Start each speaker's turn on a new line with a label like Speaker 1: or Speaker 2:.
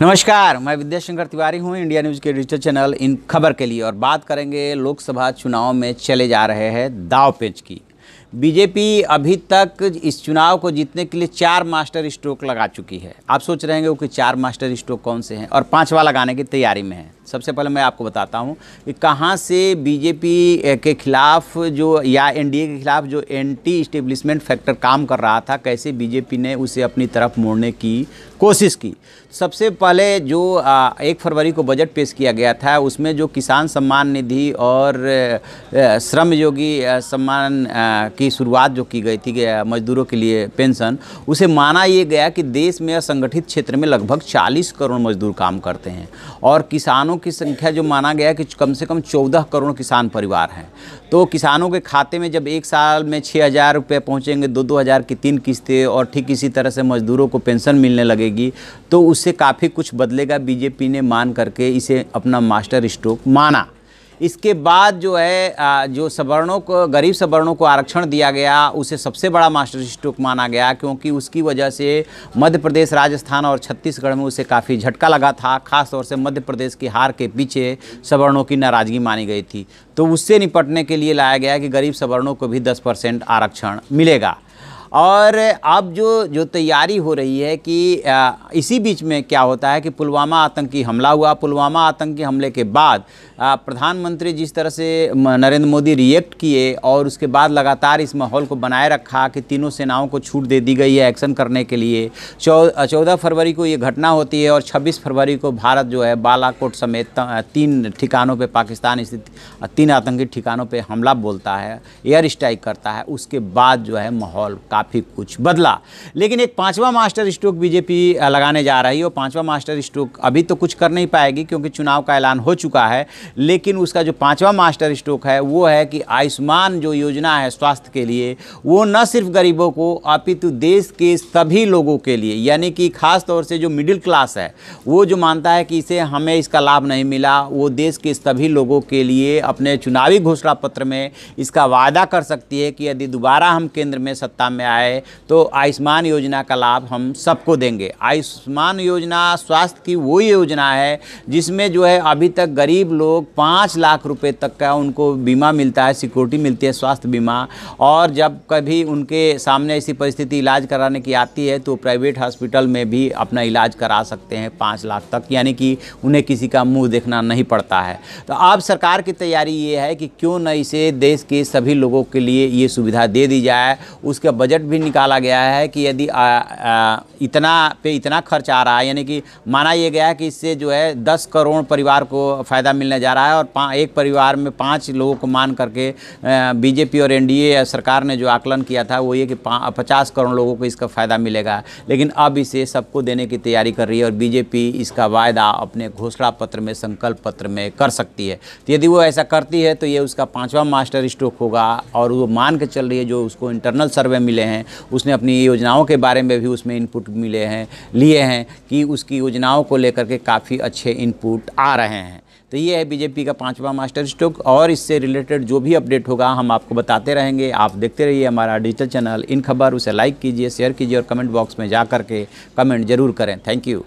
Speaker 1: नमस्कार, मैं विद्याशंकर तिवारी हूं इंडिया न्यूज़ के डिजिटल चैनल इन खबर के लिए और बात करेंगे लोकसभा चुनाव में चले जा रहे हैं दांव पेच की। बीजेपी अभी तक इस चुनाव को जीतने के लिए 4 मास्टर स्ट्रोक लगा चुकी है। आप सोच रहे होंगे कि 4 मास्टर स्ट्रोक कौन से हैं और 5वां लगाने की तैयारी में है। सबसे पहले मैं आपको बताता हूं कि कहां से बीजेपी के खिलाफ जो या एनडीए के खिलाफ जो एंटी इस्टेब्लिशमेंट फैक्टर काम कर रहा था, कैसे बीजेपी ने उसे अपनी तरफ मोड़ने की कोशिश की। सबसे पहले जो 1 फरवरी को बजट पेश किया गया था, उसमें जो किसान सम्मान निधि और श्रम योगी सम्मान की शुरुआत जो की गई थी मजदूरों के लिए पेंशन, उसे माना ये गया कि देश में असंगठित क्षेत्र में लगभग 40 करोड़ मजदूर काम करते हैं और किसानों की संख्या जो माना गया कि कम से कम 14 करोड़ किसान परिवार हैं। तो किसानों के खाते में जब एक साल में 6,000 रुपये पहुँचेंगे, 2-2 हज़ार की 3 किस्तें और ठीक इसी तरह से मजदूरों को पेंशन मिलने लगेगी, तो उससे काफ़ी कुछ बदलेगा। बीजेपी ने मान करके इसे अपना मास्टर स्ट्रोक माना। इसके बाद जो है जो सवर्णों को, गरीब सवर्णों को आरक्षण दिया गया, उसे सबसे बड़ा मास्टर स्ट्रोक माना गया, क्योंकि उसकी वजह से मध्य प्रदेश, राजस्थान और छत्तीसगढ़ में उसे काफ़ी झटका लगा था। खास तौर से मध्य प्रदेश की हार के पीछे सवर्णों की नाराज़गी मानी गई थी। तो उससे निपटने के लिए लाया गया कि गरीब सवर्णों को भी 10% आरक्षण मिलेगा। और अब जो तैयारी हो रही है कि इसी बीच में क्या होता है कि पुलवामा आतंकी हमला हुआ। पुलवामा आतंकी हमले के बाद प्रधानमंत्री जिस तरह से नरेंद्र मोदी रिएक्ट किए और उसके बाद लगातार इस माहौल को बनाए रखा कि तीनों सेनाओं को छूट दे दी गई है एक्शन करने के लिए। 14 फरवरी को ये घटना होती है और 26 फरवरी को भारत जो है बालाकोट समेत 3 ठिकानों पे, पाकिस्तान स्थित 3 आतंकी ठिकानों पे हमला बोलता है, एयर स्ट्राइक करता है। उसके बाद जो है माहौल काफ़ी कुछ बदला। लेकिन एक 5वां मास्टर स्ट्रोक बीजेपी लगाने जा रही है और 5वां मास्टर स्ट्रोक अभी तो कुछ कर नहीं पाएगी क्योंकि चुनाव का ऐलान हो चुका है। लेकिन उसका जो 5वां मास्टर स्ट्रोक है वो है कि आयुष्मान जो योजना है स्वास्थ्य के लिए, वो न सिर्फ गरीबों को अपितु देश के सभी लोगों के लिए, यानी कि खास तौर से जो मिडिल क्लास है वो जो मानता है कि इसे हमें इसका लाभ नहीं मिला, वो देश के सभी लोगों के लिए अपने चुनावी घोषणा पत्र में इसका वादा कर सकती है कि यदि दोबारा हम केंद्र में सत्ता में आए तो आयुष्मान योजना का लाभ हम सबको देंगे। आयुष्मान योजना स्वास्थ्य की वो योजना है जिसमें जो है अभी तक गरीब लोग 5 लाख रुपए तक का उनको बीमा मिलता है, सिक्योरिटी मिलती है, स्वास्थ्य बीमा। और जब कभी उनके सामने ऐसी परिस्थिति इलाज कराने की आती है तो प्राइवेट हॉस्पिटल में भी अपना इलाज करा सकते हैं 5 लाख तक, यानी कि उन्हें किसी का मुंह देखना नहीं पड़ता है। तो अब सरकार की तैयारी ये है कि क्यों न इसे देश के सभी लोगों के लिए ये सुविधा दे दी जाए। उसका बजट भी निकाला गया है कि यदि इतना खर्च आ रहा है, यानी कि माना यह गया है कि इससे जो है 10 करोड़ परिवार को फ़ायदा मिलने जा रहा है और एक परिवार में 5 लोगों को मान करके बीजेपी और एनडीए सरकार ने जो आकलन किया था वो ये कि 50 करोड़ लोगों को इसका फ़ायदा मिलेगा। लेकिन अब इसे सबको देने की तैयारी कर रही है और बीजेपी इसका वायदा अपने घोषणा पत्र में, संकल्प पत्र में कर सकती है। तो यदि वो ऐसा करती है तो ये उसका 5वां मास्टर स्ट्रोक होगा। और वो मान के चल रही है, जो उसको इंटरनल सर्वे मिले हैं, उसने अपनी योजनाओं के बारे में भी उसमें इनपुट लिए हैं कि उसकी योजनाओं को लेकर के काफ़ी अच्छे इनपुट आ रहे हैं। तो ये है बीजेपी का 5वां मास्टर स्ट्रोक और इससे रिलेटेड जो भी अपडेट होगा हम आपको बताते रहेंगे। आप देखते रहिए हमारा डिजिटल चैनल इन खबर। उसे लाइक कीजिए, शेयर कीजिए और कमेंट बॉक्स में जा कर के कमेंट जरूर करें। Thank you.